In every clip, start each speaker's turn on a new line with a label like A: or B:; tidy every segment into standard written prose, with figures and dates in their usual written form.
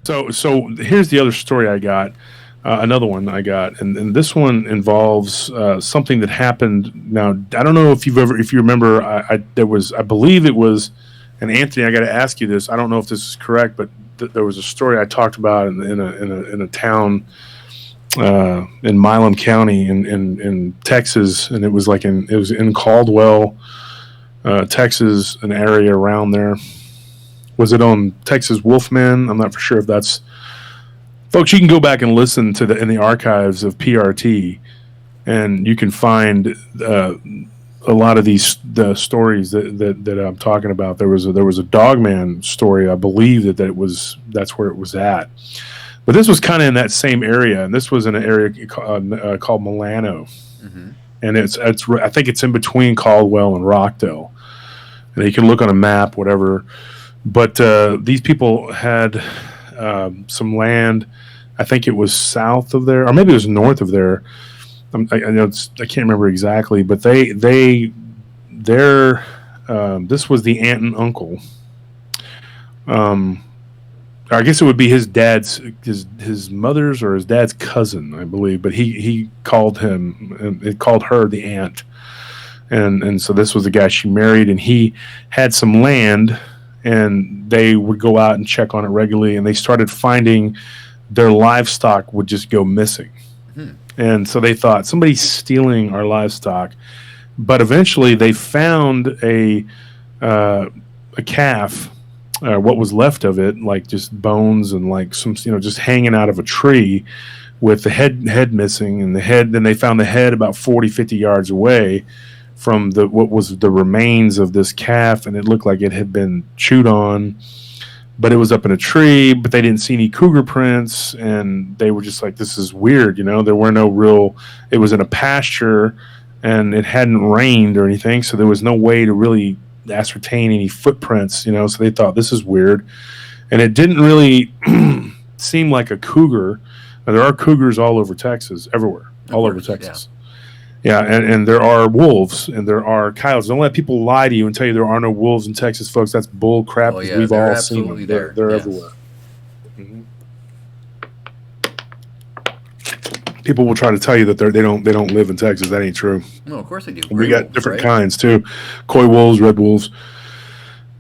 A: So here's the other story I got. Another one I got, and this one involves something that happened. Now I don't know if you remember. I believe it was, and Anthony, I got to ask you this. I don't know if this is correct, but there was a story I talked about in a town in Milam County in Texas, and it was in Caldwell, Texas, an area around there. Was it on Texas Wolfman? I'm not for sure if that's. Folks, you can go back and listen to in the archives of PRT, and you can find a lot of the stories that I'm talking about. There was a Dogman story, I believe that's where it was at. But this was kind of in that same area, and this was in an area called Milano, and it's I think it's in between Caldwell and Rockdale. And you can look on a map, whatever. But these people had some land. I think it was south of there, or maybe it was north of there. I know I can't remember exactly, but their this was the aunt and uncle. I guess it would be his mother's or his dad's cousin, I believe. But he called him and it called her the aunt, and so this was the guy she married, and he had some land, and they would go out and check on it regularly, and they started finding their livestock would just go missing. And so they thought somebody's stealing our livestock. But eventually they found a calf, what was left of it, like just bones and like some, just hanging out of a tree with the head missing, and then they found the head about 40, 50 yards away from what was the remains of this calf, and it looked like it had been chewed on. But it was up in a tree, but they didn't see any cougar prints, and they were just like, this is weird, there were no real, it was in a pasture, and it hadn't rained or anything, so there was no way to really ascertain any footprints, so they thought, this is weird. And it didn't really seem like a cougar. Now, there are cougars all over Texas, everywhere, all over Texas. Yeah, and there are wolves and there are coyotes. Don't let people lie to you and tell you there are no wolves in Texas, folks. That's bull crap. We've all seen them. They're everywhere. Mm-hmm. People will try to tell you that they don't live in Texas. That ain't true.
B: No, of course they do.
A: We got different kinds too. Coy wolves, red wolves,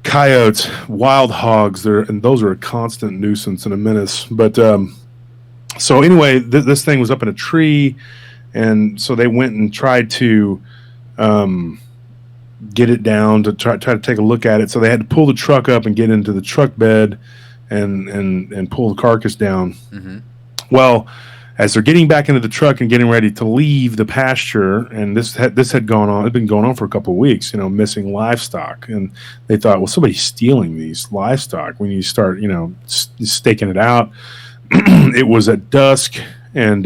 A: coyotes, wild hogs. And those are a constant nuisance and a menace. But so anyway, this thing was up in a tree. And so they went and tried to get it down to try to take a look at it. So they had to pull the truck up and get into the truck bed and pull the carcass down. Mm-hmm. Well, as they're getting back into the truck and getting ready to leave the pasture, and this had gone on, it'd been going on for a couple of weeks, missing livestock. And they thought, well, somebody's stealing these livestock. When you start, staking it out, it was at dusk, and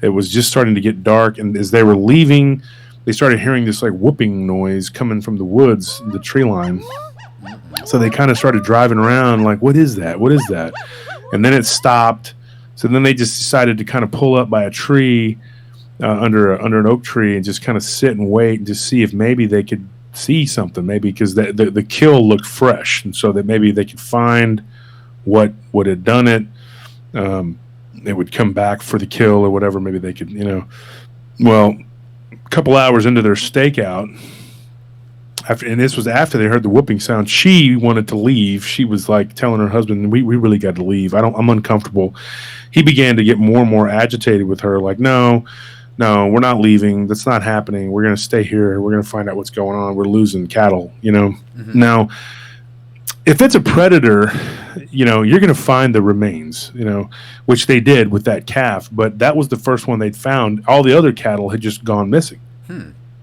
A: it was just starting to get dark, and as they were leaving, they started hearing this like whooping noise coming from the woods, the tree line. So they kind of started driving around like, what is that? What is that? And then it stopped. So then they just decided to kind of pull up by a tree, under an oak tree, and just kind of sit and wait and just see if maybe they could see something, maybe because the kill looked fresh, and so that maybe they could find what had done it. They would come back for the kill or whatever. Maybe they could, Well, a couple hours into their stakeout, and this was after they heard the whooping sound, she wanted to leave. She was like telling her husband, we really got to leave. I'm uncomfortable. He began to get more and more agitated with her, like, no, we're not leaving. That's not happening. We're going to stay here. We're going to find out what's going on. We're losing cattle, Mm-hmm. Now, if it's a predator, you're going to find the remains, which they did with that calf. But that was the first one they'd found. All the other cattle had just gone missing.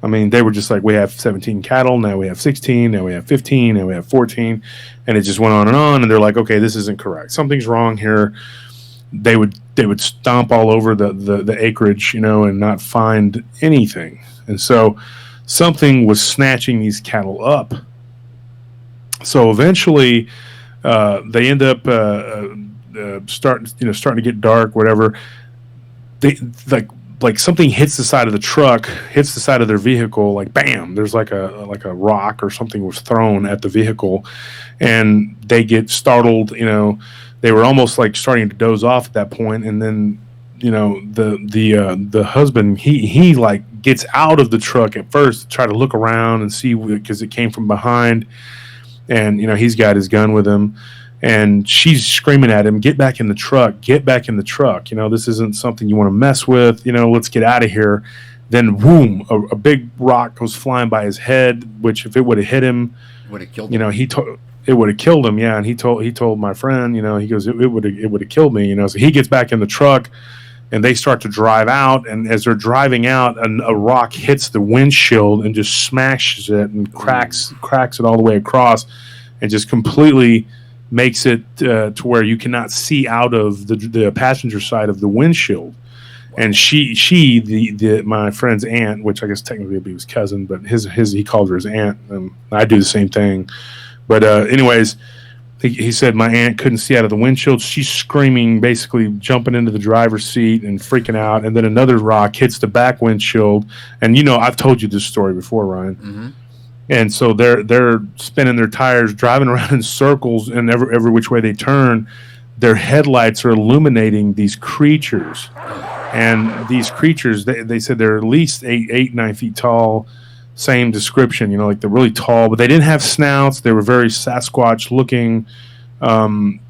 A: I mean, they were just like, we have 17 cattle. Now we have 16. Now we have 15. Now we have 14. And it just went on. And they're like, okay, this isn't correct. Something's wrong here. They would stomp all over the acreage, and not find anything. And so something was snatching these cattle up. So eventually, they end up starting to get dark. Whatever, they like something hits the side of the truck, hits the side of their vehicle. Like bam! There's like a rock or something was thrown at the vehicle, and they get startled. they were almost like starting to doze off at that point, and then the husband he like gets out of the truck at first to try to look around and see, because it came from behind, and he's got his gun with him, and she's screaming at him, get back in the truck, this isn't something you want to mess with, let's get out of here. Then boom, a big rock goes flying by his head, which if it would have hit him,
B: would have killed him.
A: It would have killed him, yeah. And he told my friend, he goes, it would have killed me, So he gets back in the truck, and they start to drive out. And as they're driving out, a rock hits the windshield and just smashes it and cracks it all the way across, and just completely makes it to where you cannot see out of the passenger side of the windshield. And my friend's aunt, which I guess technically would be his cousin, but he called her his aunt. And I do the same thing. But anyways, he said my aunt couldn't see out of the windshield. She's screaming, basically jumping into the driver's seat and freaking out. And then another rock hits the back windshield. And I've told you this story before, Ryan. Mm-hmm. And so they're spinning their tires, driving around in circles, and every which way they turn, their headlights are illuminating these creatures. And these creatures, they said they're at least 9 feet tall. Same description, like they're really tall, but they didn't have snouts. They were very Sasquatch looking,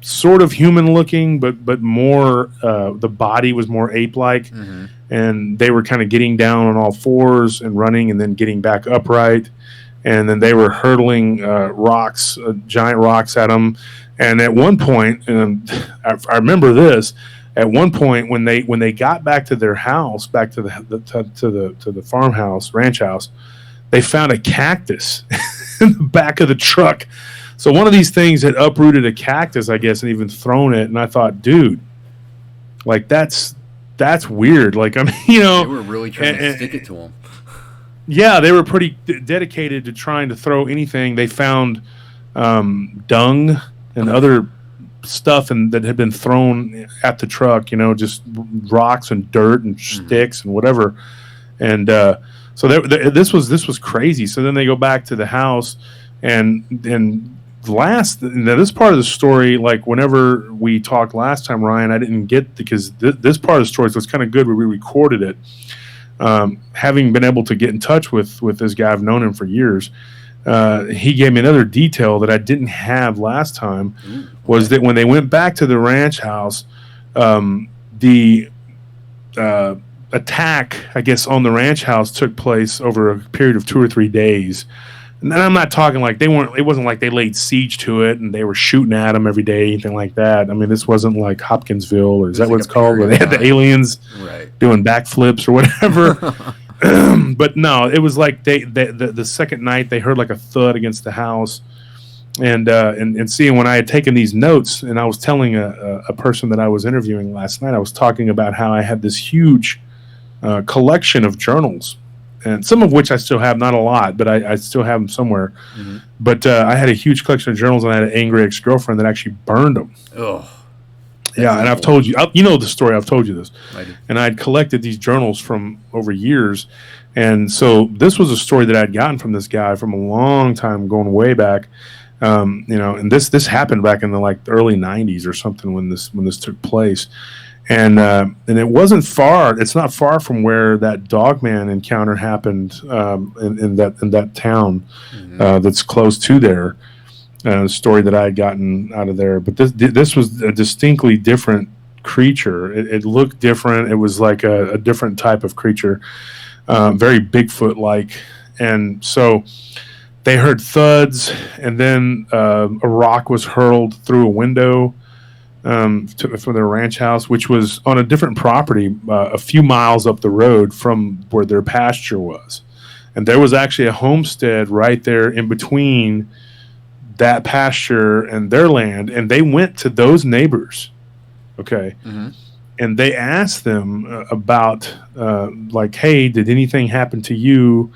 A: sort of human looking, but more, the body was more ape-like. Mm-hmm. And they were kind of getting down on all fours and running and then getting back upright. And then they were hurtling rocks, giant rocks at them. And at one point, and I remember this, at one point when they got back to their house, back to the farmhouse, ranch house, they found a cactus in the back of the truck. So one of these things had uprooted a cactus, I guess, and even thrown it. And I thought, dude, like that's weird. Like, I mean,
B: they were really trying to stick it to them.
A: Yeah, they were pretty dedicated to trying to throw anything. They found dung and other stuff that had been thrown at the truck, just rocks and dirt and sticks and whatever. And so this was crazy. So then they go back to the house, and this part of the story, like whenever we talked last time, Ryan, I didn't get, because this part of the story, so it's kind of good we re-recorded it. Having been able to get in touch with this guy, I've known him for years. He gave me another detail that I didn't have last time, was that when they went back to the ranch house, the attack, I guess, on the ranch house took place over a period of 2 or 3 days. And I'm not talking like it wasn't like they laid siege to it and they were shooting at them every day, anything like that. I mean, this wasn't like Hopkinsville, or is that what it's called, where they had the aliens doing backflips or whatever. But no, it was like the second night they heard like a thud against the house, and seeing, when I had taken these notes and I was telling a person that I was interviewing last night, I was talking about how I had this huge collection of journals, and some of which I still have, not a lot, but I still have them somewhere. Mm-hmm. But I had a huge collection of journals, and I had an angry ex-girlfriend that actually burned them.
B: Oh.
A: Yeah, and I've told you, the story, I've told you this. And I'd collected these journals from over years. And so this was a story that I'd gotten from this guy from a long time, going way back. And this happened back in the early 90s or something when this took place. And it wasn't far. It's not far from where that Dogman encounter happened in that town that's close to there. Story that I had gotten out of there, but this was a distinctly different creature. It looked different. It was like a different type of creature, very Bigfoot-like. And so they heard thuds, and then a rock was hurled through a window for their ranch house, which was on a different property a few miles up the road from where their pasture was. And there was actually a homestead right there in between that pasture and their land, and they went to those neighbors, and they asked them about hey, did anything happen to you?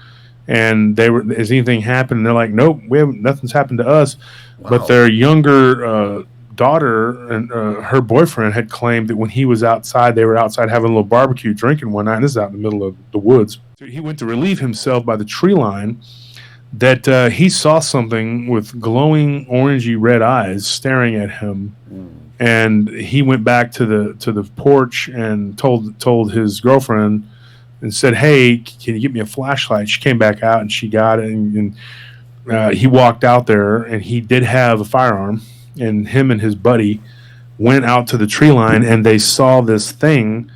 A: And has anything happened? And they're like, nope, nothing's happened to us. Wow. But their younger daughter and her boyfriend had claimed that when he was outside, they were outside having a little barbecue, drinking one night, and this is out in the middle of the woods. So he went to relieve himself by the tree line, that he saw something with glowing orangey red eyes staring at him And he went back to the porch and told his girlfriend and said, "Hey, can you get me a flashlight?" She came back out and she got it. And he walked out there and he did have a firearm. And him and his buddy went out to the tree line and they saw this thing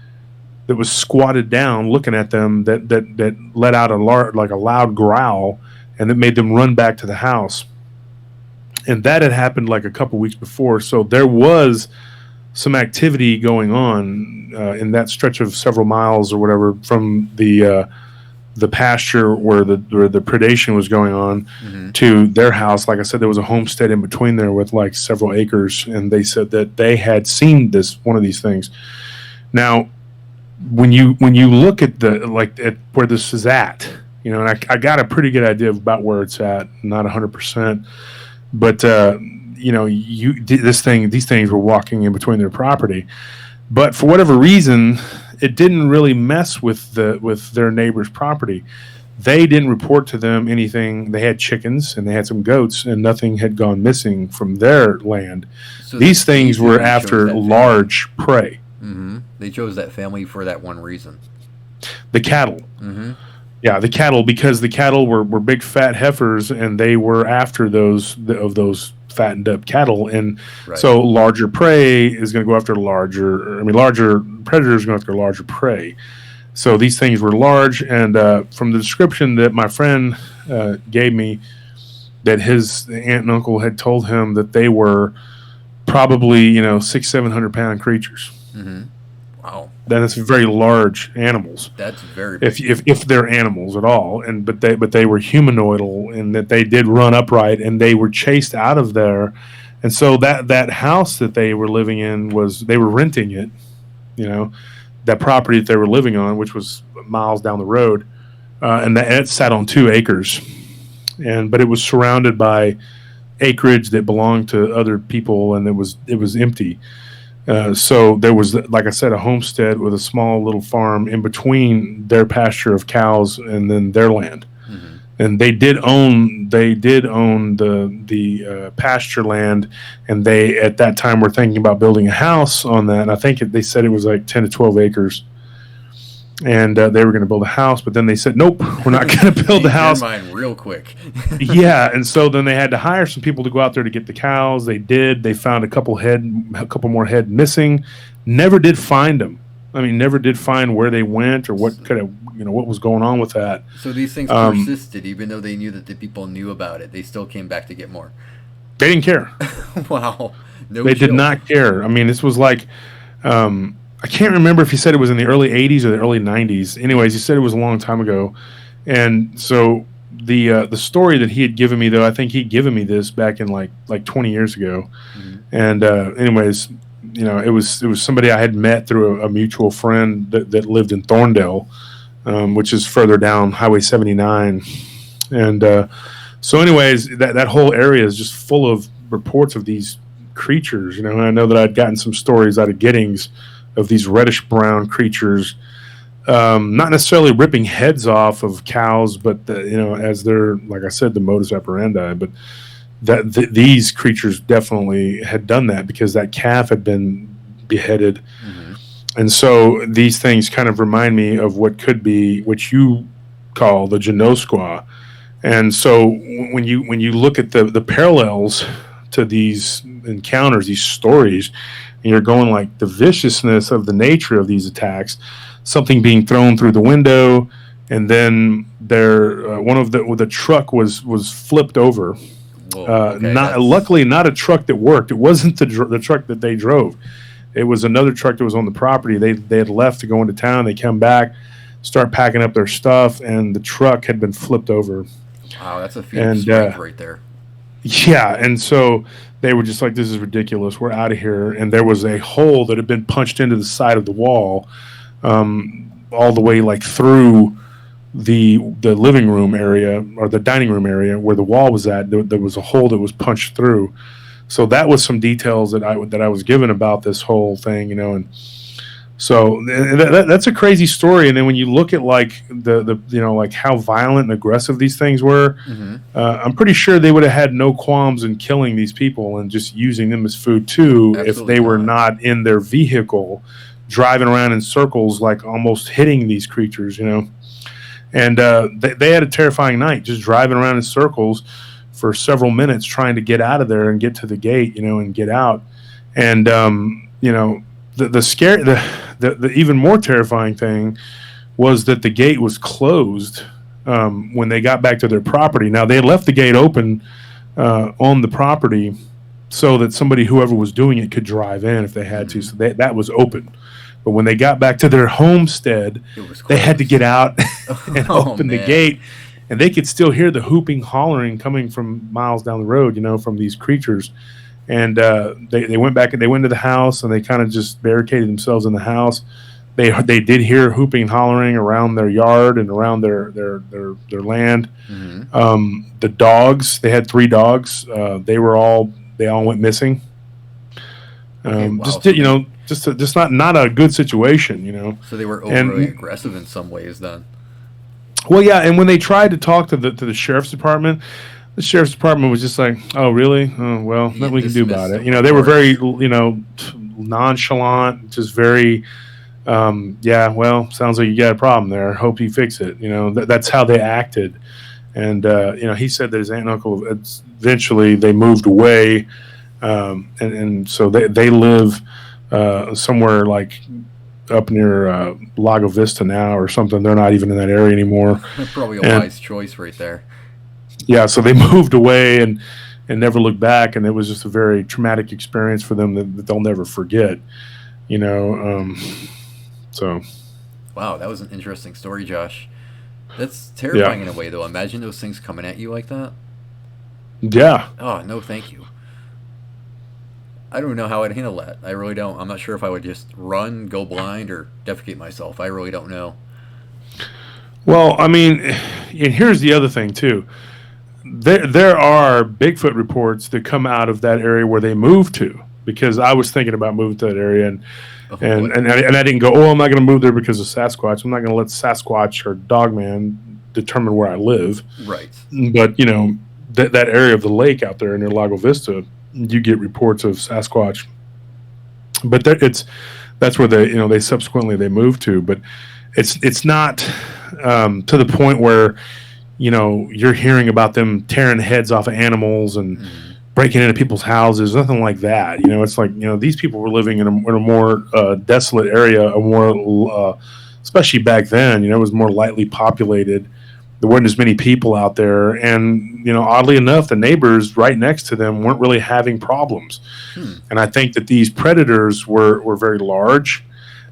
A: that was squatted down, looking at them. That let out a loud growl, and it made them run back to the house. And that had happened like a couple weeks before, so there was some activity going on in that stretch of several miles or whatever from the pasture where the predation was going on to their house. Like I said, there was a homestead in between there with like several acres, and they said that they had seen one of these things. Now, when you look at at where this is at, and I got a pretty good idea about where it's at, not 100%. But these things were walking in between their property, but for whatever reason, it didn't really mess with their neighbor's property. They didn't report to them anything. They had chickens and they had some goats, and nothing had gone missing from their land. So these things were after large prey.
B: Mm-hmm. They chose that family for that one reason.
A: The cattle. Mm-hmm. Yeah, the cattle, because the cattle were big fat heifers, and they were after those fattened up cattle, and so larger prey is going to go after larger predators are going to go after larger prey. So these things were large, and from the description that my friend gave me, that his aunt and uncle had told him that they were probably 600-700 pound creatures.
B: Mm-hmm. Wow.
A: That's very large animals.
B: That's very big.
A: If they're animals at all, but they were humanoidal, and that they did run upright, and they were chased out of there. And so that house that they were living in they were renting it, that property that they were living on, which was miles down the road, and it sat on 2 acres, but it was surrounded by acreage that belonged to other people, and it was empty. So there was, like I said, a homestead with a small little farm in between their pasture of cows and then their land. Mm-hmm. And they did own the pasture land, and they at that time were thinking about building a house on that. And I think they said it was like 10 to 12 acres, and they were going to build a house. But then they said, "Nope, we're not going to build the house."
B: Mine real quick.
A: Yeah, and so then they had to hire some people to go out there to get the cows. They did. They found a couple more head missing. Never did find them. I mean, never did find where they went or what could have, what was going on with that.
B: So these things persisted, even though they knew that the people knew about it. They still came back to get more.
A: They didn't care.
B: Wow.
A: They did not care. I mean, this was like, I can't remember if he said it was in the early 80s or the early 90s. Anyways, he said it was a long time ago. And so the story that he had given me, though, I think he'd given me this back in like 20 years ago. Mm-hmm. And anyways, it was somebody I had met through a mutual friend that lived in Thorndale, which is further down Highway 79. And so anyways, that whole area is just full of reports of these creatures. And I know that I'd gotten some stories out of Giddings of these reddish brown creatures, not necessarily ripping heads off of cows, but as they're, like I said, the modus operandi. But these creatures definitely had done that because that calf had been beheaded. Mm-hmm. And so these things kind of remind me of what could be what you call the Genoskwa. And so when you look at the parallels to these encounters, these stories, and you're going like the viciousness of the nature of these attacks, something being thrown through the window, and then the truck was flipped over. Whoa, okay, luckily not a truck that worked. It wasn't the truck that they drove. It was another truck that was on the property. They had left to go into town. They come back, start packing up their stuff, and the truck had been flipped over.
B: Wow, that's a feat of strength right there.
A: Yeah, and so they were just like, "This is ridiculous. We're out of here." And there was a hole that had been punched into the side of the wall, all the way like through the living room area or the dining room area where the wall was at. There was a hole that was punched through. So that was some details that I was given about this whole thing, and So that's a crazy story. And then when you look at like the like how violent and aggressive these things were, I'm pretty sure they would have had no qualms in killing these people and just using them as food too. Absolutely, if they were not in their vehicle, driving around in circles, like almost hitting these creatures, And they had a terrifying night, just driving around in circles for several minutes, trying to get out of there and get to the gate, and get out. And the even more terrifying thing was that the gate was closed when they got back to their property. Now, they had left the gate open on the property so that whoever was doing it could drive in if they had to. So that was open. But when they got back to their homestead, they had to get out and open the gate. And they could still hear the hooping, hollering coming from miles down the road, from these creatures. And they went back and they went to the house and they kind of just barricaded themselves in the house. They did hear hooping and hollering around their yard and around their land. The dogs, they had 3 dogs. They all went missing. Just not a good situation,
B: So they were overly aggressive in some ways then.
A: Well, yeah, and when they tried to talk to the sheriff's department, the sheriff's department was just like, "Oh, really? Oh, well, nothing we can do about it." They were very, nonchalant, just very, yeah. Well, sounds like you got a problem there. Hope you fix it. That's how they acted. And he said that his aunt and uncle eventually they moved away, and so they live somewhere like up near Lago Vista now or something. They're not even in that area anymore.
B: Probably a wise choice right there.
A: Yeah, so they moved away and never looked back, and it was just a very traumatic experience for them that they'll never forget. So.
B: Wow, that was an interesting story, Josh. That's terrifying in a way, though. Imagine those things coming at you like that.
A: Yeah.
B: Oh, no, thank you. I don't know how I'd handle that. I really don't. I'm not sure if I would just run, go blind, or defecate myself. I really don't know.
A: Well, I mean, and here's the other thing, too. There are Bigfoot reports that come out of that area where they moved to, because I was thinking about moving to that area, and I didn't go, I'm not going to move there because of Sasquatch. I'm not going to let Sasquatch or Dogman determine where I live.
B: Right.
A: But, that area of the lake out there near Lago Vista, you get reports of Sasquatch, but that's where they subsequently they moved to. But it's not to the point where you're hearing about them tearing heads off of animals and breaking into people's houses. Nothing like that. It's like these people were living in a more desolate area, especially back then. It was more lightly populated. There weren't as many people out there, and oddly enough, the neighbors right next to them weren't really having problems. And I think that these predators were very large,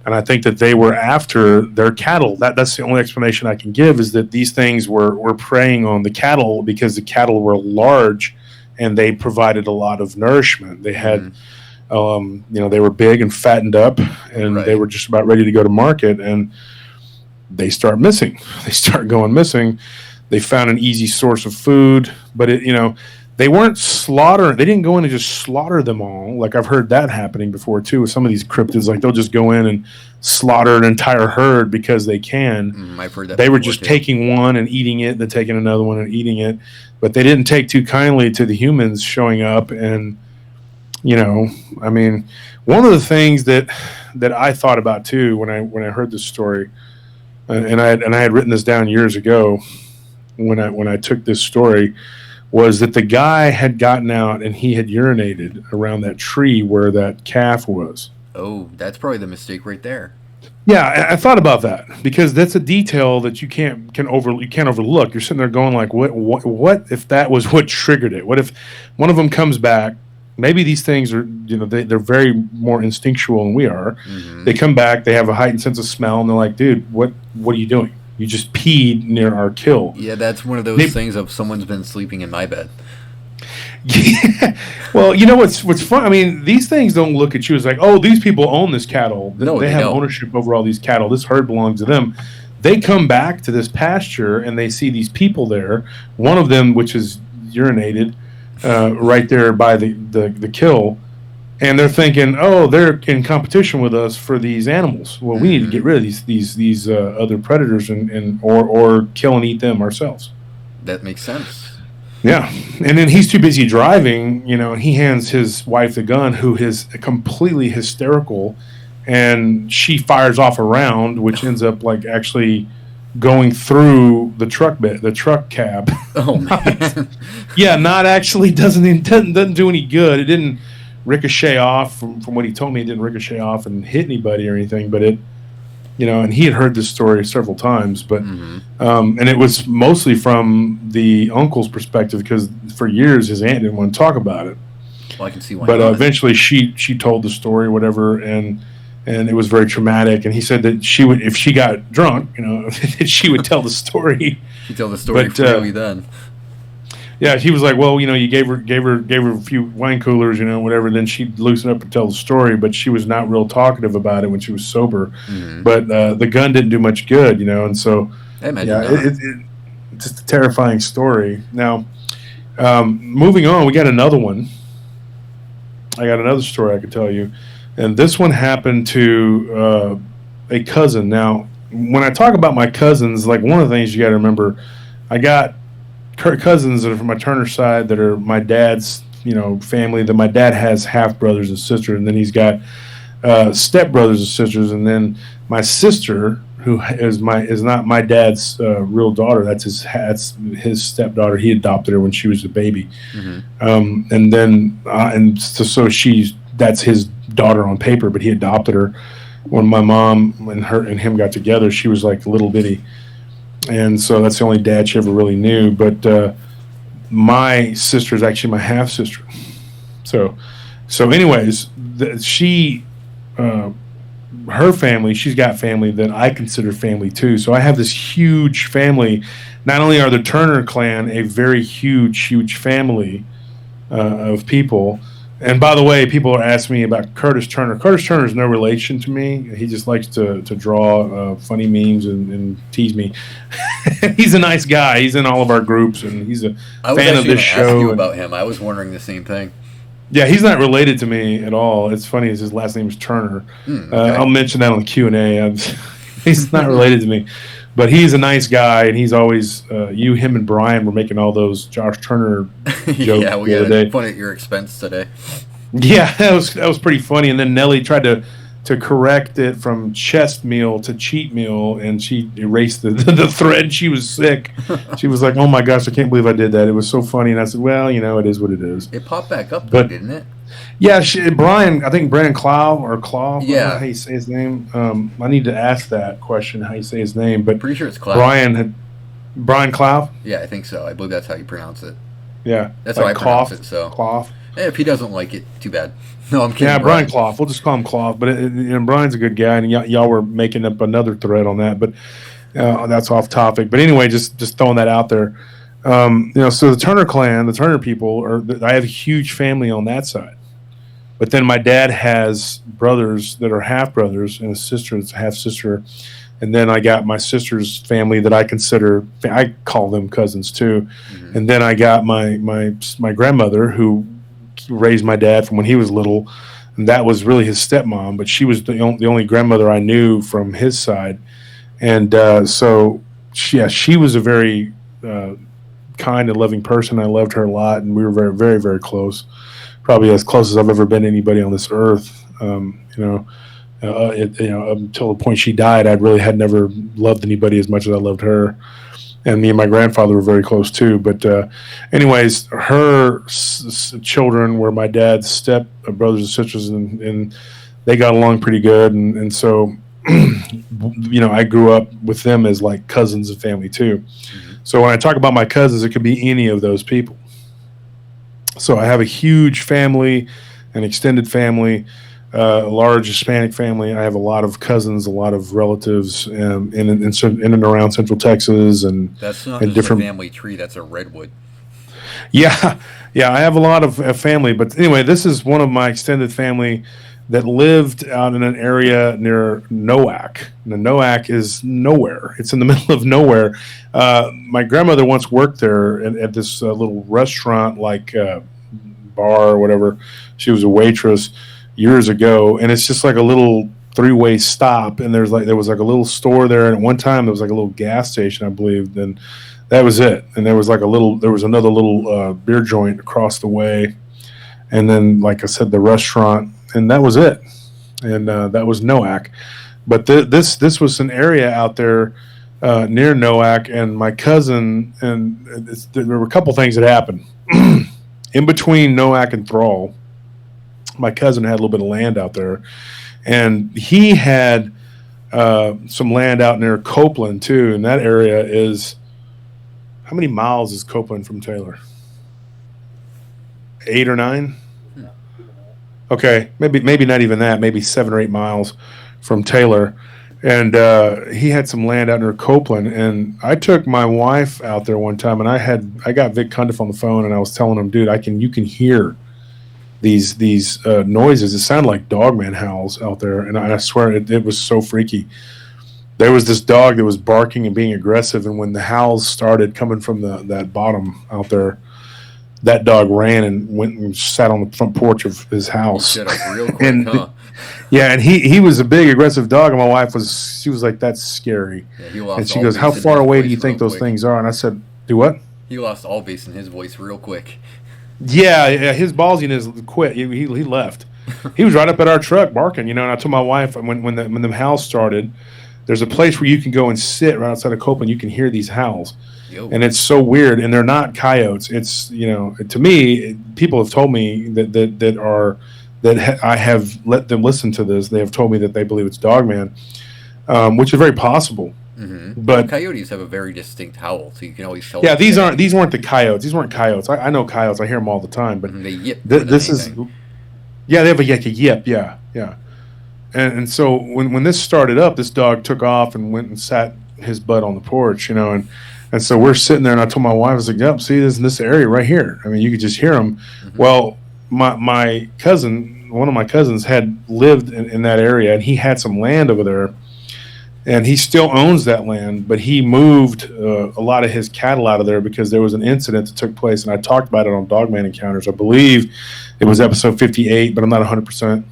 A: and I think that they were after their cattle. That's the only explanation I can give, is that these things were preying on the cattle because the cattle were large, and they provided a lot of nourishment. They had, they were big and fattened up, and they were just about ready to go to market, and they start missing. They start going missing. They found an easy source of food, but they weren't slaughtering. They didn't go in and just slaughter them all. Like I've heard that happening before too with some of these cryptids. Like they'll just go in and slaughter an entire herd because they can.
B: I've heard that.
A: They were just taking one and eating it, then taking another one and eating it. But they didn't take too kindly to the humans showing up. And I mean, one of the things that I thought about too when I heard this story. And I had written this down years ago when I took this story, was that the guy had gotten out and he had urinated around that tree where that calf was.
B: Oh, that's probably the mistake right there.
A: Yeah, I thought about that because that's a detail that you can't overlook. You're sitting there going like, what if that was what triggered it? What if one of them comes back? Maybe these things are, they're very more instinctual than we are. They come back, they have a heightened sense of smell, and they're like, dude, what are you doing? You just peed near our kill.
B: Yeah, that's one of those things of someone's been sleeping in my bed.
A: Yeah. Well, what's fun? I mean, these things don't look at you as like, oh, these people own this cattle.
B: No,
A: they have ownership over all these cattle. This herd belongs to them. They come back to this pasture and they see these people there. One of them, which is urinated, right there by the kill, and they're thinking, oh, they're in competition with us for these animals. Well, we need to get rid of these other predators and or kill and eat them ourselves.
B: That makes sense.
A: Yeah, and then he's too busy driving, and he hands his wife the gun, who is completely hysterical, and she fires off a round, which ends up like actually going through the truck cab.
B: Oh man!
A: Yeah, not actually doesn't do any good. It didn't ricochet off from what he told me. It didn't ricochet off and hit anybody or anything, but it. And he had heard this story several times, but and it was mostly from the uncle's perspective, because for years his aunt didn't want to talk about it.
B: Well, I can see why.
A: But eventually she told the story, whatever, and it was very traumatic. And he said that she would, if she got drunk, she would tell the story.
B: She'd tell the story freely then.
A: Yeah, he was like, well, you gave her a few wine coolers, whatever. Then she'd loosen up and tell the story, but she was not real talkative about it when she was sober. But the gun didn't do much good, and so it's just a terrifying story. Now, moving on, we got another one. I got another story I could tell you, and this one happened to a cousin. Now, when I talk about my cousins, like one of the things you got to remember, I got cousins that are from my Turner side that are my dad's, family. That my dad has half brothers and sisters, and then he's got step brothers and sisters, and then my sister, who is not my dad's real daughter. That's his stepdaughter. He adopted her when she was a baby, and then so that's his daughter on paper, but he adopted her when my mom and him got together. She was like a little bitty. And so that's the only dad she ever really knew. But my sister is actually my half sister. So anyways, her family, she's got family that I consider family too. So I have this huge family. Not only are the Turner clan a very huge family of people. And by the way, people are asking me about Curtis Turner. Curtis Turner is no relation to me. He just likes to draw funny memes and tease me. He's a nice guy. He's in all of our groups, and he's a fan of this show. I was
B: ask you about him. I was wondering the same thing.
A: Yeah, he's not related to me at all. It's funny. His last name is Turner. Okay. I'll mention that on the Q&A. He's not related to me. But he's a nice guy, and he's always him and Brian were making all those Josh Turner jokes
B: yeah, we
A: the other day.
B: Fun at your expense today.
A: Yeah, that was pretty funny. And then Nellie tried to correct it from chest meal to cheat meal, and she erased the thread. She was sick. She was like, "Oh my gosh, I can't believe I did that. It was so funny." And I said, "Well, it is what it is."
B: It popped back up, though, didn't it?
A: Yeah, I think Brandon Clow.
B: Yeah.
A: I don't know how you say his name. I need to ask that question, how you say his name. But
B: pretty sure it's Clow.
A: Brian Clow?
B: Yeah, I think so. I believe that's how you pronounce it.
A: Yeah.
B: That's how I pronounce it, so.
A: Clough.
B: If he doesn't like it, too bad. No, I'm kidding.
A: Yeah, Brian Clough. We'll just call him Clough. But Brian's a good guy, and y'all were making up another thread on that. But that's off topic. But anyway, just throwing that out there. So the Turner clan, the Turner people, I have a huge family on that side. But then my dad has brothers that are half brothers and a sister that's a half sister. And then I got my sister's family that I call them cousins too. Mm-hmm. And then I got my grandmother, who raised my dad from when he was little. And that was really his stepmom, but she was the only grandmother I knew from his side. And she was a very kind and loving person. I loved her a lot, and we were very, very, very close. Probably as close as I've ever been to anybody on this earth. Until the point she died, I really had never loved anybody as much as I loved her. And me and my grandfather were very close too. But anyways, her children were my dad's step brothers and sisters, and they got along pretty good. And so, I grew up with them as like cousins and family too. Mm-hmm. So when I talk about my cousins, it could be any of those people. So I have a huge family, an extended family, a large Hispanic family. I have a lot of cousins, a lot of relatives in and around Central Texas, and
B: that's not just different a family tree. That's a redwood.
A: Yeah. I have a lot of family, but anyway, this is one of my extended family that lived out in an area near Noack. Now, Noack is nowhere. It's in the middle of nowhere. My grandmother once worked there at this little restaurant, like bar or whatever. She was a waitress years ago, and it's just like a little 3-way stop, and there was like a little store there, and at one time there was like a little gas station, I believe, and that was it. And there was another little beer joint across the way, and then, like I said, the restaurant, and that was it. And that was Noack. But this was an area out there near Noack, and my cousin, and there were a couple things that happened. In between Noack and Thrall, my cousin had a little bit of land out there, and he had some land out near Copeland too. And that area is, how many miles is Copeland from Taylor? 8 or 9? Okay, maybe not even that. Maybe 7 or 8 miles from Taylor, and he had some land out near Copeland. And I took my wife out there one time, and I got Vic Cundiff on the phone, and I was telling him, dude, you can hear these noises. It sounded like dogman howls out there, and I swear it was so freaky. There was this dog that was barking and being aggressive, and when the howls started coming from that bottom out there, that dog ran and went and sat on the front porch of his house.
B: Shut up real quick,
A: and
B: huh?
A: Yeah, and he was a big aggressive dog, and my wife was like, that's scary.
B: Yeah,
A: and she goes, how far away do you think those things are? And I said, do what?
B: He lost all bass in his voice real quick.
A: Yeah, his ballsiness quit. He left. He was right up at our truck barking, and I told my wife, when the howls started, there's a place where you can go and sit right outside of Copeland. You can hear these howls.
B: Yo.
A: And it's so weird, and they're not coyotes. It's, to me, people have told me that I have let them listen to this. They have told me that they believe it's dogman, which is very possible.
B: Mm-hmm.
A: But
B: coyotes have a very distinct howl, so you can always tell.
A: Yeah, these weren't the coyotes. These weren't coyotes. I know coyotes. I hear them all the time. But
B: they yip.
A: This is, yeah, they have a yip. Yeah. And so when this started up, this dog took off and went and sat his butt on the porch, and so we're sitting there, and I told my wife, I was like, yep, see, this in this area right here. I mean, you could just hear them. Mm-hmm. Well, my cousin, one of my cousins, had lived in that area, and he had some land over there, and he still owns that land, but he moved a lot of his cattle out of there because there was an incident that took place, and I talked about it on Dogman Encounters. I believe it was episode 58, but I'm not 100%.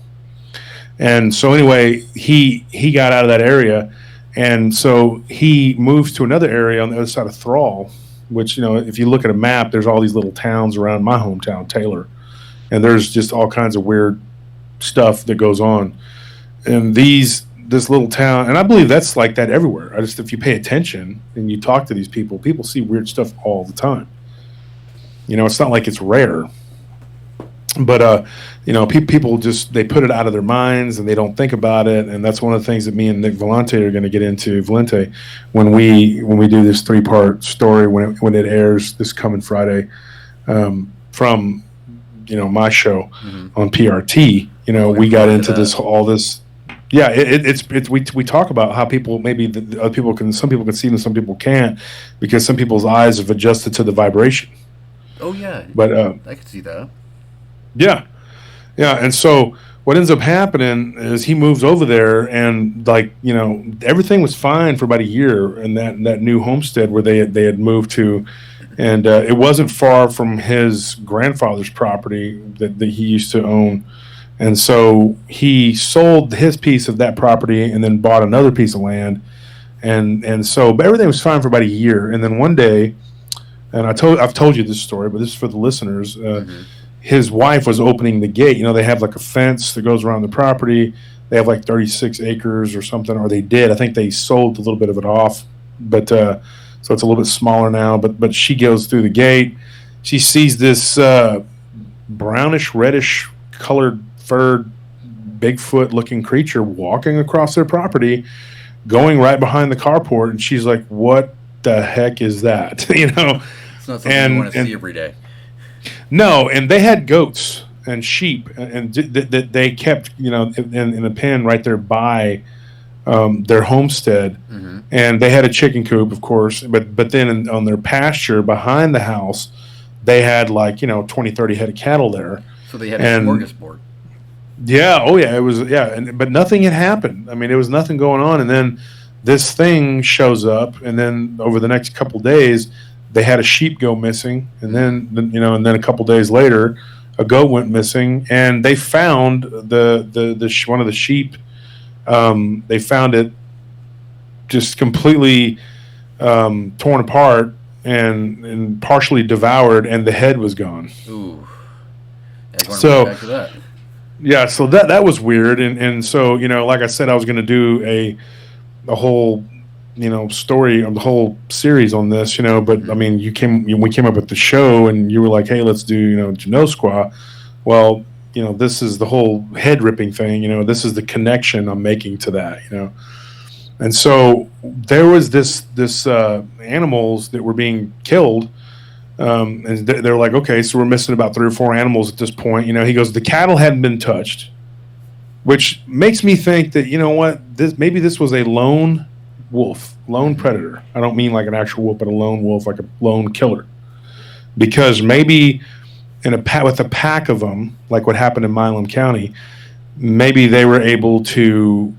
A: And so anyway, he got out of that area, and so he moves to another area on the other side of Thrall, which, if you look at a map, there's all these little towns around my hometown, Taylor, and there's just all kinds of weird stuff that goes on. And this little town, and I believe that's like that everywhere. If you pay attention and you talk to these people see weird stuff all the time. It's not like it's rare. But people just, they put it out of their minds and they don't think about it, and that's one of the things that me and Nick Valente are going to get into when we do this 3-part story when it airs this coming Friday, from my show on PRT. We got into this. Yeah, it's we talk about how people, maybe some people can see them, some people can't, because some people's eyes have adjusted to the vibration.
B: Oh yeah,
A: but
B: I could see that.
A: Yeah, and so what ends up happening is he moves over there, and everything was fine for about a year in that new homestead where they had moved to, and it wasn't far from his grandfather's property that he used to own, and so he sold his piece of that property and then bought another piece of land, and so but everything was fine for about a year, and then one day, and I've told you this story, but this is for the listeners. His wife was opening the gate. They have like a fence that goes around the property. They have like 36 acres or something, or they did. I think they sold a little bit of it off, but so it's a little bit smaller now. But she goes through the gate. She sees this brownish, reddish colored, furred, Bigfoot-looking creature walking across their property, going right behind the carport, and she's like, "What the heck is that?"
B: It's not something you want to see every day.
A: No, and they had goats and sheep, and that they kept, in a pen right there by their homestead, and they had a chicken coop, of course, but then on their pasture behind the house, they had 20, 30 head of cattle there.
B: So they had a smorgasbord.
A: Yeah, oh yeah, it was, but nothing had happened. I mean, there was nothing going on, and then this thing shows up, and then over the next couple days, they had a sheep go missing, and then a couple days later, 2 or 3 days later, they had a a goat went missing, and they found one of the sheep. They found it just completely torn apart and partially devoured, and the head was gone.
B: Ooh. Yeah,
A: so
B: back to that.
A: Yeah, so that was weird, and so like I said, I was going to do a whole story of the whole series on this, but I mean, we came up with the show, and you were like, hey, let's do Genoskwa. Well, this is the whole head ripping thing. This is the connection I'm making to that. And so there was this animals that were being killed. And they're like, okay, so we're missing about 3 or 4 animals at this point. He goes, the cattle hadn't been touched, which makes me think that, maybe this was a lone wolf, lone predator. I don't mean like an actual wolf, but a lone wolf, like a lone killer. Because maybe with a pack of them, like what happened in Milam County, maybe they were able to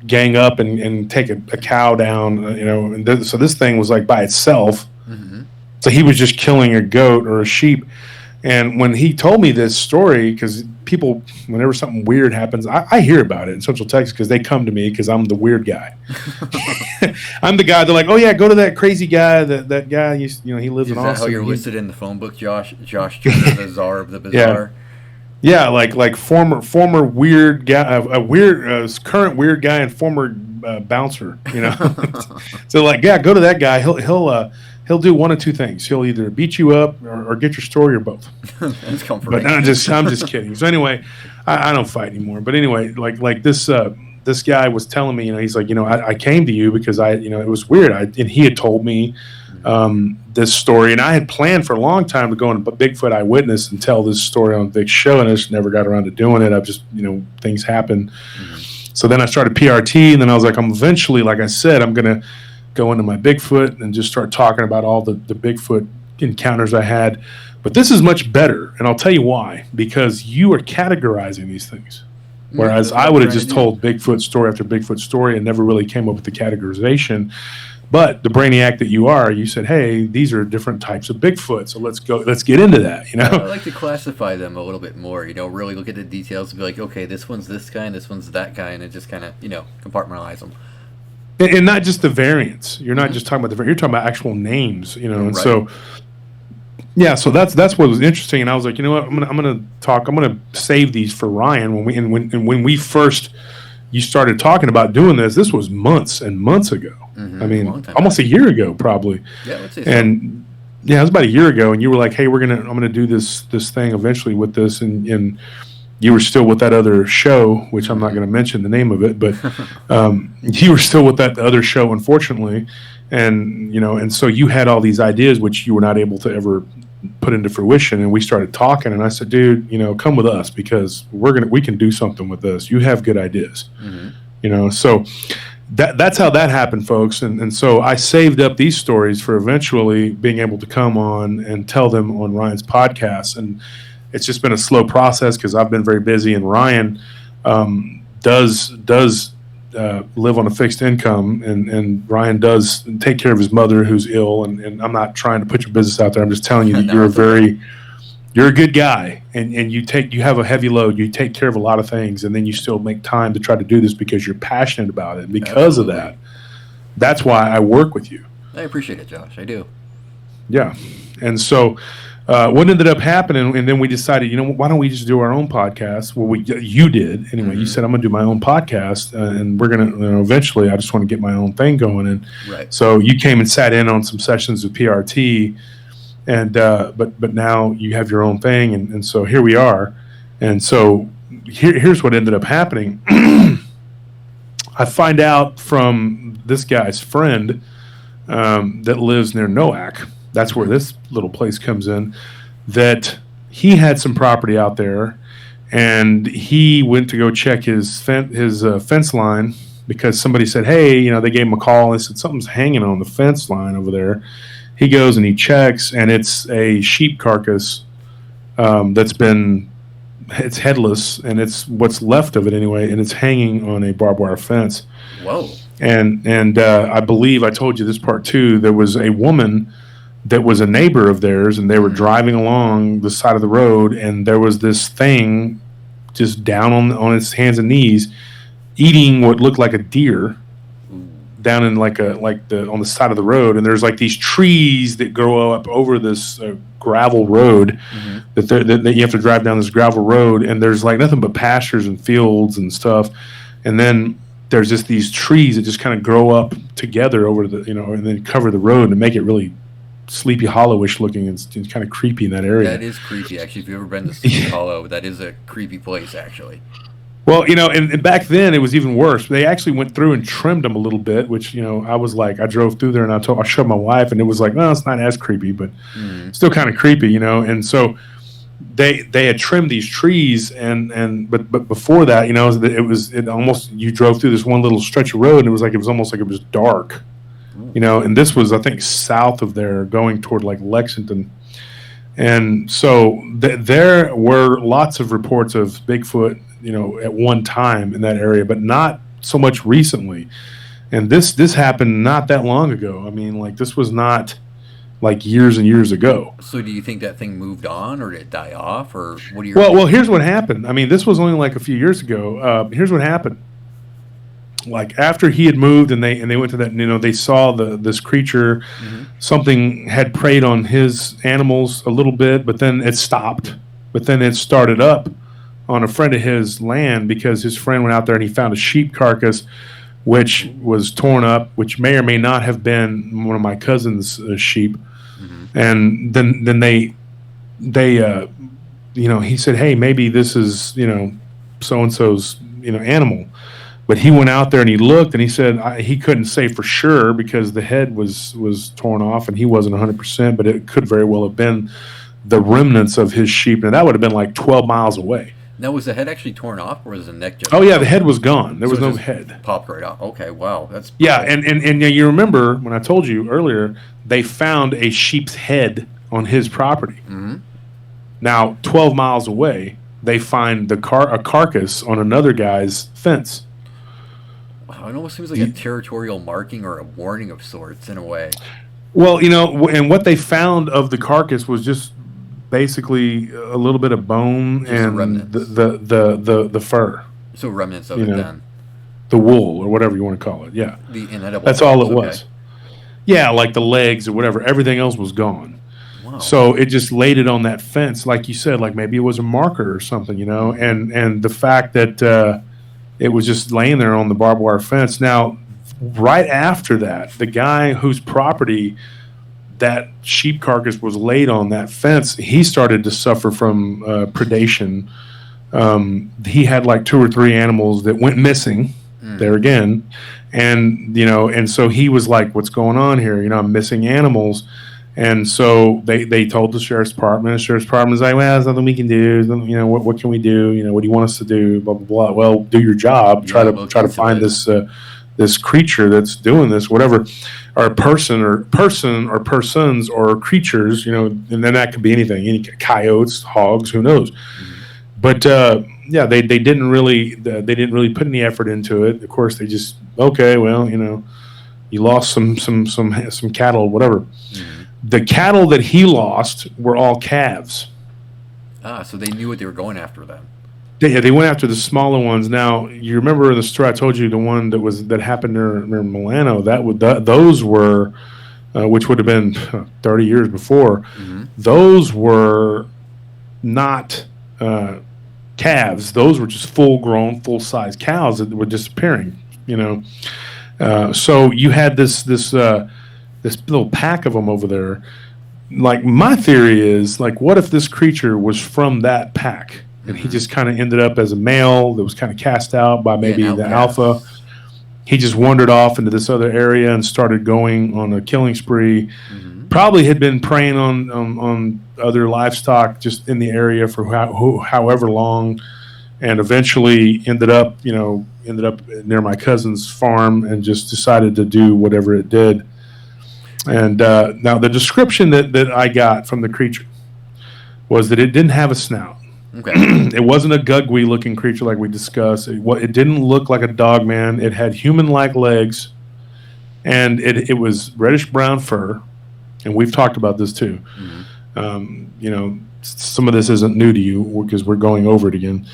A: gang up and take a cow down, and so this thing was like by itself. Mm-hmm. So he was just killing a goat or a sheep. And when he told me this story, because people, whenever something weird happens, I hear about it in Central Texas because they come to me because I'm the weird guy. I'm the guy. They're like, oh yeah, go to that crazy guy. That guy, he lives in Austin.
B: Is that how you're listed in the phone book, Josh? Josh, the czar of the bizarre.
A: Yeah, like former weird guy, current weird guy, and former bouncer. So like, yeah, go to that guy. He'll do one of 2 things. He'll either beat you up or get your story, or both.
B: That's comforting.
A: But I'm just kidding. So anyway, I don't fight anymore. But anyway, like this guy was telling me, he's like, I came to you because it was weird. And he had told me this story, and I had planned for a long time to go on Bigfoot Eyewitness and tell this story on a big show, and I just never got around to doing it. I've just, things happen. Mm-hmm. So then I started PRT, and then I was like, I'm eventually, like I said, I'm going to go into my Bigfoot and just start talking about all the Bigfoot encounters I had. But this is much better, and I'll tell you why. Because you are categorizing these things. Whereas I would have just told Bigfoot story after Bigfoot story and never really came up with the categorization. But the brainiac that you are, you said, hey, these are different types of Bigfoot, so let's get into that,
B: I like to classify them a little bit more, really look at the details and be like, okay, this one's this guy and this one's that guy, and it just kind of, compartmentalize them.
A: And not just the variants. You're not just talking about you're talking about actual names, and right. So yeah, so that's what was interesting. And I was like, you know what, I'm gonna save these for Ryan when we first you started talking about doing this was months and months ago. Mm-hmm. I mean, almost a year ago probably.
B: Yeah, let's say so.
A: And yeah, it was about a year ago, and you were like, hey, I'm gonna do this thing eventually with this, and you were still with that other show, which I'm not going to mention the name of it, but you were still with that other show, unfortunately. And, and so you had all these ideas, which you were not able to ever put into fruition. And we started talking, and I said, dude, come with us because we can do something with this. You have good ideas, so that's how that happened, folks. And so I saved up these stories for eventually being able to come on and tell them on Ryan's podcast. And it's just been a slow process because I've been very busy, and Ryan does live on a fixed income, and Ryan does take care of his mother who's ill. And I'm not trying to put your business out there. I'm just telling you that you're a good guy, and you have a heavy load. You take care of a lot of things, and then you still make time to try to do this because you're passionate about it. And because of that, that's why I work with you.
B: I appreciate it, Josh. I do.
A: Yeah, and so. What ended up happening, and then we decided, why don't we just do our own podcast? Well, you did anyway. Mm-hmm. You said I'm going to do my own podcast, and we're going to eventually. I just want to get my own thing going, and
B: right.
A: So you came and sat in on some sessions with PRT, and but now you have your own thing, and so here we are, and so here's what ended up happening. I find out from this guy's friend that lives near Noack. That's where this little place comes in, that he had some property out there, and he went to go check his fence line because somebody said, hey, they gave him a call and said something's hanging on the fence line over there. He goes and he checks, and it's a sheep carcass it's headless, and it's what's left of it anyway, and it's hanging on a barbed wire fence.
B: Whoa.
A: And I believe I told you this part too. There was a woman that was a neighbor of theirs, and they were driving along the side of the road, and there was this thing just down on its hands and knees, eating what looked like a deer down in on the side of the road. And there's like these trees that grow up over this gravel road that you have to drive down this gravel road, and there's like nothing but pastures and fields and stuff. And then there's just these trees that just kind of grow up together over and then cover the road and make it really Sleepy Hollow-ish looking. It's kind of creepy in that area.
B: That is creepy, actually. If you've ever been to Sleepy Hollow, that is a creepy place, actually.
A: Well, and back then it was even worse. They actually went through and trimmed them a little bit, which, I was like, I drove through there and I showed my wife, and it was like, no, it's not as creepy, but still kind of creepy, And so they had trimmed these trees, but before that, it almost, you drove through this one little stretch of road, and it was almost like it was dark, And this was, I think, south of there, going toward like Lexington. And so there were lots of reports of Bigfoot, at one time in that area, but not so much recently. And this happened not that long ago. I mean, like, this was not like years and years ago.
B: So do you think that thing moved on, or did it die off, or what do you?
A: Well, here's what happened. I mean, this was only like a few years ago. Here's what happened. Like, after he had moved and they went to that, they saw this creature. Something had preyed on his animals a little bit, but then it stopped. But then it started up on a friend of his land, because his friend went out there and he found a sheep carcass which was torn up, which may or may not have been one of my cousin's sheep. And then they he said, hey, maybe this is so and so's animal. But he went out there and he looked, and he said he couldn't say for sure because the head was torn off and he wasn't 100%, but it could very well have been the remnants of his sheep, and that would have been like 12 miles away.
B: Now, was the head actually torn off, or was the neck just?
A: Oh yeah, the head was gone. There was no head.
B: Popped right off. Okay, wow, that's.
A: Yeah, and you remember when I told you earlier, they found a sheep's head on his property. Now, 12 miles away, they find a carcass on another guy's fence.
B: Wow, it almost seems like a territorial marking or a warning of sorts in a way.
A: Well, and what they found of the carcass was just basically a little bit of bone and the fur.
B: So remnants of it then.
A: The wool, or whatever you want to call it. Yeah.
B: The inedible.
A: That's all it was. Yeah, like the legs or whatever. Everything else was gone. Wow. So it just laid it on that fence, like you said, like maybe it was a marker or something, and the fact that it was just laying there on the barbed wire fence. Now, right after that, the guy whose property that sheep carcass was laid on, that fence, he started to suffer from predation. He had like 2 or 3 animals that went missing there again. And so he was like, what's going on here? I'm missing animals. And so they told the sheriff's department. The sheriff's department was like, well, there's nothing we can do. What can we do? What do you want us to do? Blah, blah, blah. Well, do your job. Try to find this creature that's doing this, whatever, or a person or persons or creatures, and then that could be anything, any coyotes, hogs, who knows. But they didn't really put any effort into it. Of course, they just, okay, well, you lost some cattle, whatever. The cattle that he lost were all calves.
B: So they knew what they were going after then.
A: Yeah, they went after the smaller ones. Now, you remember in the story I told you, the one that happened near Milano, those were, which would have been 30 years before, those were not calves. Those were just full-grown, full-size cows that were disappearing, So you had this little pack of them over there. Like, my theory is, like, what if this creature was from that pack? And he just kind of ended up as a male that was kind of cast out by maybe the alpha. He just wandered off into this other area and started going on a killing spree. Probably had been preying on other livestock just in the area for however long, and eventually ended up near my cousin's farm and just decided to do whatever it did. And now the description that I got from the creature was that it didn't have a snout.
B: Okay.
A: It wasn't a gugly looking creature like we discussed. It didn't look like a dog man. It had human like legs, and it was reddish brown fur. and we've talked about this too. Some of this isn't new to you because we're going over it again.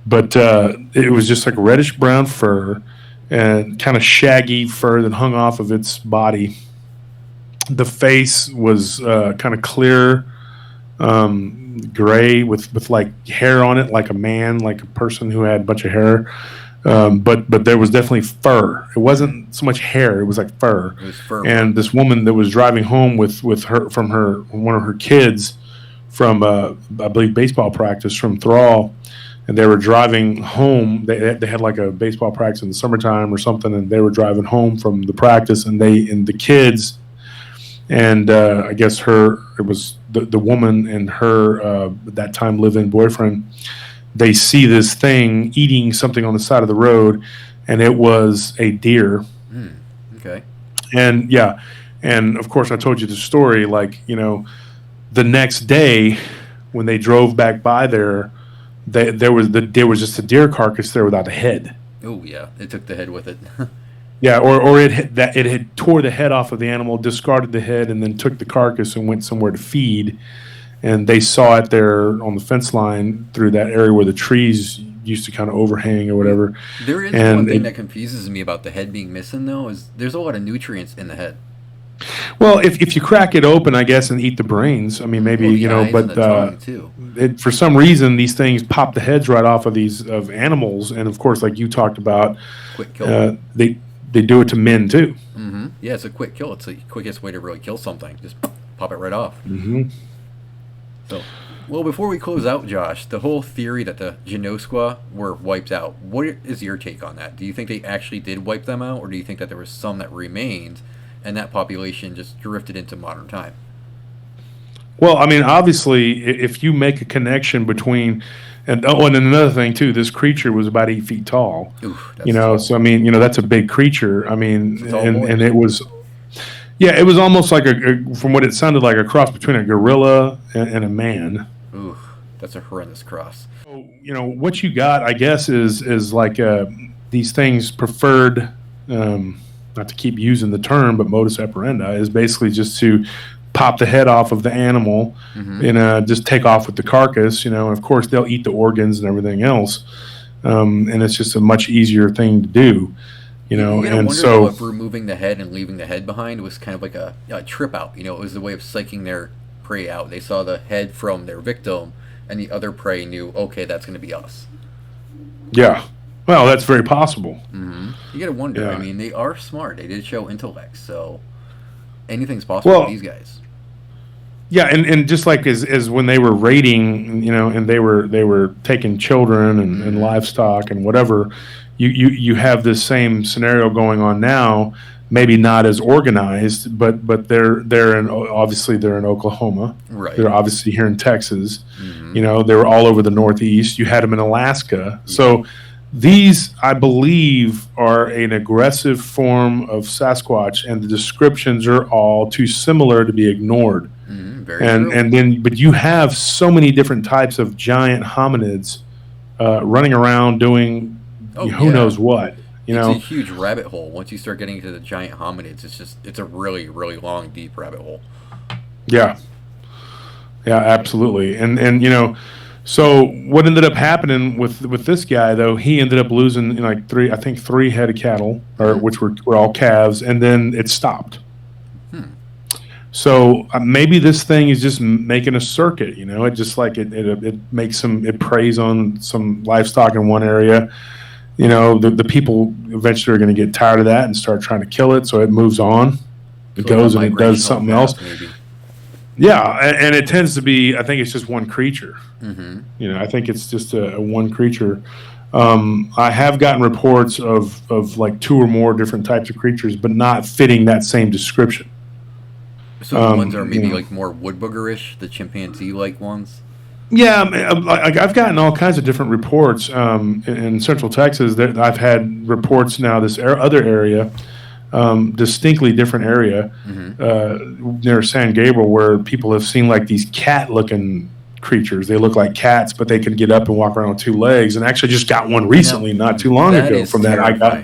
A: But it was just like reddish brown fur and kind of shaggy fur that hung off of its body. The face was kind of clear, gray with like hair on it, like a man, like a person who had a bunch of hair. But there was definitely fur. It wasn't so much hair; it was like fur.
B: It was fur.
A: And this woman that was driving home with one of her kids from I believe baseball practice from Thrall, and they were driving home. They had like a baseball practice in the summertime or something, and they were driving home from the practice, and the kids, and I guess it was the woman and her at that time live-in boyfriend. They see this thing eating something on the side of the road, and it was a deer.
B: Okay.
A: And yeah, and of course I told you the story. Like, the next day when they drove back by there, there was just a deer carcass there without a head.
B: Oh yeah, it took the head with it.
A: Yeah, or it had tore the head off of the animal, discarded the head, and then took the carcass and went somewhere to feed. And they saw it there on the fence line through that area where the trees used to kind of overhang or whatever.
B: There is one thing that confuses me about the head being missing, though, is there's a lot of nutrients in the head.
A: Well, if you crack it open, I guess, and eat the brains, I mean, maybe, but for some reason, these things pop the heads right off of animals. And, of course, like you talked about,
B: quick kill.
A: They do it to men, too.
B: Mm-hmm. Yeah, it's a quick kill. It's the quickest way to really kill something. Just pop it right off.
A: Mm-hmm.
B: So, well, before we close out, Josh, the whole theory that the Genoskwa were wiped out, what is your take on that? Do you think they actually did wipe them out, or do you think that there was some that remained and that population just drifted into modern time?
A: Well, I mean, obviously, if you make a connection between, and another thing too, this creature was about 8 feet tall.
B: Oof,
A: so I mean, that's a big creature. I mean, and it was. Yeah, it was almost like from what it sounded like, a cross between a gorilla and a man.
B: Ooh, that's a horrendous cross.
A: So, what you got, I guess, is like these things preferred, not to keep using the term, but modus operandi is basically just to pop the head off of the animal and just take off with the carcass, and of course they'll eat the organs and everything else, and it's just a much easier thing to do. And so
B: if removing the head and leaving the head behind was kind of like a trip out. It was the way of psyching their prey out. They saw the head from their victim, and the other prey knew, okay, that's going to be us.
A: Yeah, well, that's very possible.
B: Mm-hmm. You got to wonder. Yeah. I mean, they are smart. They did show intellect, so anything's possible with these guys.
A: Yeah, and just like as when they were raiding, and they were taking children and livestock and whatever. You have this same scenario going on now, maybe not as organized, but they're in Oklahoma.
B: Right.
A: They're obviously here in Texas. Mm-hmm. They were all over the Northeast. You had them in Alaska. Yeah. So these, I believe, are an aggressive form of Sasquatch, and the descriptions are all too similar to be ignored.
B: Mm-hmm. Very true.
A: But you have so many different types of giant hominids running around doing. Who knows what? It's
B: a huge rabbit hole. Once you start getting into the giant hominids, it's a really, really long, deep rabbit hole.
A: Yeah, absolutely. And so what ended up happening with this guy though? He ended up losing three head of cattle, which were all calves, and then it stopped. So maybe this thing is just making a circuit. It just like it makes it preys on some livestock in one area. The people eventually are going to get tired of that and start trying to kill it, so it moves on. It goes and it does something else. Maybe. Yeah, and it tends to be, I think it's just one creature. Mm-hmm. I think it's just a one creature. I have gotten reports of like 2 or more different types of creatures, but not fitting that same description.
B: So the ones are maybe like more wood boogerish, the chimpanzee-like ones?
A: Yeah, I've gotten all kinds of different reports in Central Texas. That I've had reports now. This other area, distinctly different area near San Gabriel, where people have seen like these cat-looking creatures. They look like cats, but they can get up and walk around on 2 legs. And actually, just got one recently, not too long ago. From that, I got.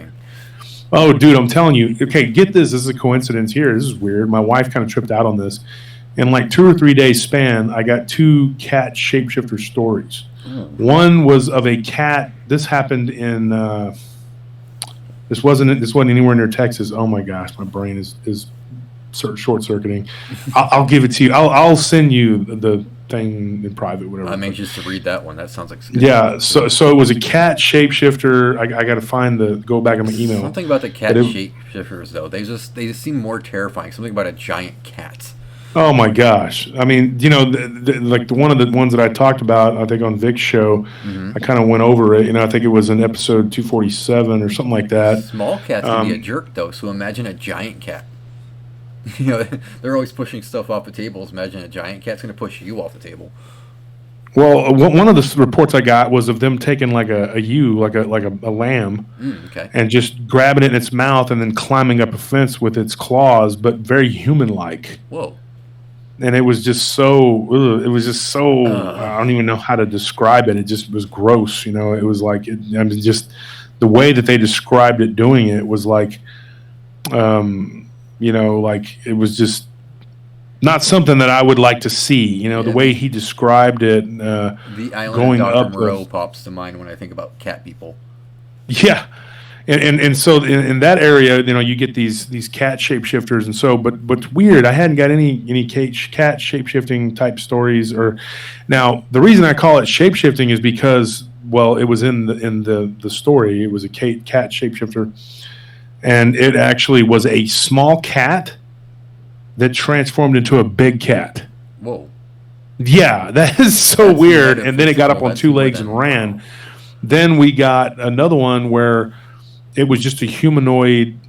A: Oh, dude, I'm telling you. Okay, get this. This is a coincidence here. This is weird. My wife kind of tripped out on this. In like 2 or 3 days span, I got 2 cat shapeshifter stories. One was of a cat. This happened in. This wasn't anywhere near Texas. Oh my gosh, my brain is short circuiting. I'll give it to you. I'll send you the thing in private, whatever.
B: I'm anxious to read that one. That sounds like
A: yeah. So it was a cat shapeshifter. I got to go back in my email.
B: Something about the cat shapeshifters though. They just seem more terrifying. Something about a giant cat.
A: Oh my gosh! I mean, like one of the ones that I talked about, I think on Vic's show, I kind of went over it. I think it was in episode 247 or something like that.
B: Small cats can be a jerk though, so imagine a giant cat. They're always pushing stuff off the tables. Imagine a giant cat's going to push you off the table.
A: Well, one of the reports I got was of them taking like a ewe, like a lamb, and just grabbing it in its mouth and then climbing up a fence with its claws, but very human-like.
B: Whoa.
A: And it was just so I don't even know how to describe it. It just was gross, It was like, just the way that they described it doing it was like, like it was just not something that I would like to see. The way he described it.
B: The island going of Dr. Moreau pops to mind when I think about cat people.
A: Yeah. And so in that area, you get these cat shapeshifters, and so but it's weird. I hadn't got any cat shapeshifting type stories. Now the reason I call it shapeshifting is because it was in the story. It was a cat shapeshifter, and it actually was a small cat that transformed into a big cat.
B: Whoa!
A: Yeah, that is so weird. And then it got up on 2 legs and ran. Then we got another one where it was just a humanoid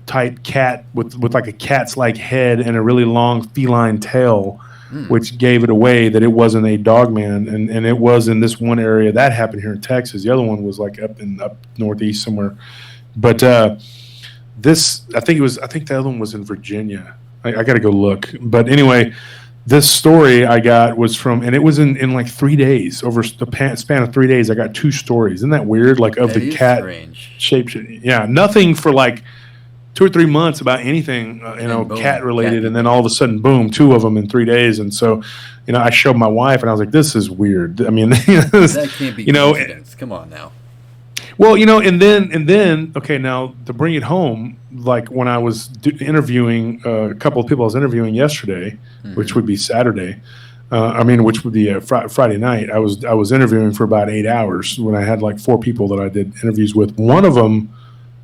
A: type cat with like a cat's like head and a really long feline tail, which gave it away that it wasn't a dog man. And it was in this one area that happened here in Texas. The other one was like up northeast somewhere. But this, I think the other one was in Virginia. I got to go look. But anyway, this story I got was from, and it was in like 3 days. Over the span of 3 days, I got 2 stories. Isn't that weird? Like of the cat shape. Yeah, nothing for like 2 or 3 months about anything, cat related, and then all of a sudden, boom, 2 of them in 3 days. And so, I showed my wife, and I was like, "This is weird." I mean,
B: that can't be coincidence. Come on now.
A: Well, and then, okay, now to bring it home, like when I was interviewing a couple of people I was interviewing yesterday, which would be Saturday, which would be Friday night. I was interviewing for about 8 hours when I had like 4 people that I did interviews with. One of them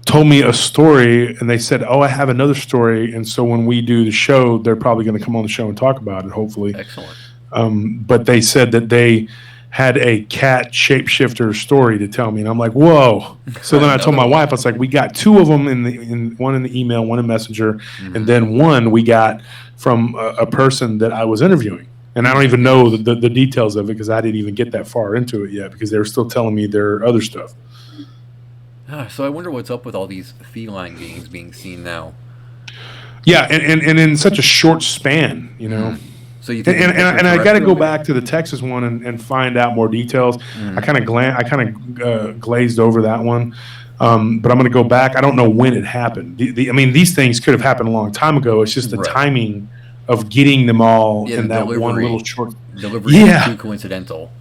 A: told me a story, and they said, "Oh, I have another story." And so when we do the show, they're probably going to come on the show and talk about it, hopefully.
B: Excellent.
A: But they said that they had a cat shapeshifter story to tell me, and I'm like, whoa. So then I told my wife, I was like, we got 2 of them one in the email, one in Messenger, and then one we got from a person that I was interviewing, and I don't even know the details of it because I didn't even get that far into it yet because they were still telling me their other stuff.
B: So I wonder what's up with all these feline beings being seen now.
A: Yeah, and in such a short span, So you think and I got to go back to the Texas one and find out more details. I kind of glazed over that one, but I'm going to go back. I don't know when it happened. These things could have happened a long time ago. It's just the timing of getting them all in that one little short
B: delivery. Yeah, too coincidental.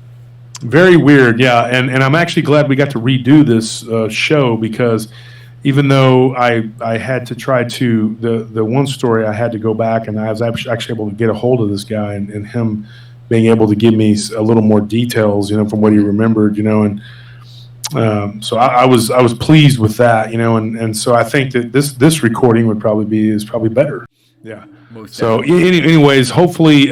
A: Very weird. Yeah, and I'm actually glad we got to redo this show because even though I had to try to the one story I had to go back and I was actually able to get a hold of this guy and him being able to give me a little more details, from what he remembered, and so I was pleased with that, and so I think that this recording would probably is better. Yeah. So anyways, hopefully.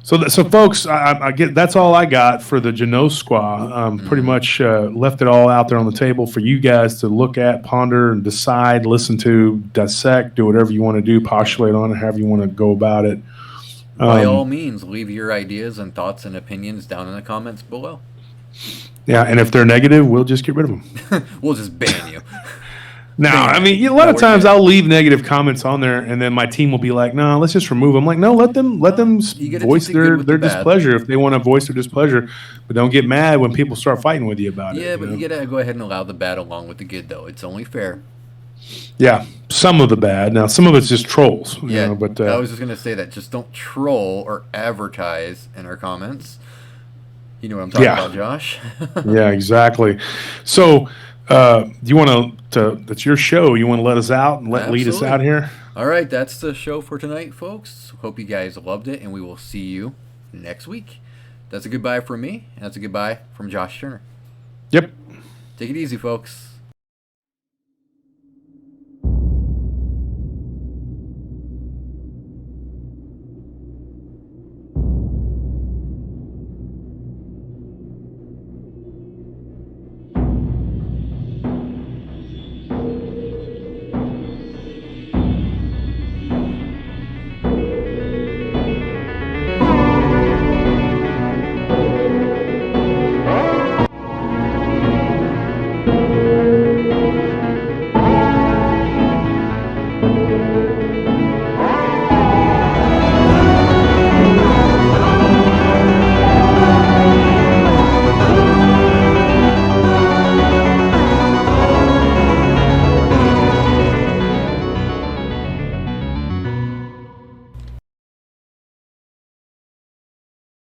A: So folks, I get that's all I got for the Genoskwa. Pretty much left it all out there on the table for you guys to look at, ponder, and decide, listen to, dissect, do whatever you want to do, postulate on it, however you want to go about it.
B: By all means, leave your ideas and thoughts and opinions down in the comments below.
A: Yeah, and if they're negative, we'll just get rid of them.
B: We'll just ban you.
A: No, a lot of times I'll leave negative comments on there, and then my team will be like, "No, let's just remove them." I'm like, no, let them voice their displeasure if they want to voice their displeasure, but don't get mad when people start fighting with you about it.
B: Yeah, but you gotta go ahead and allow the bad along with the good, though. It's only fair.
A: Yeah, some of the bad. Now, some of it's just trolls.
B: Yeah,
A: You know, but
B: I was just going to say that. Just don't troll or advertise in our comments. You know what I'm talking about, Josh.
A: Yeah, exactly. So, you want to? That's your show. You want to let us out and lead us out here?
B: All right, that's the show for tonight, folks. Hope you guys loved it, and we will see you next week. That's a goodbye from me, and that's a goodbye from Josh Turner.
A: Yep.
B: Take it easy, folks.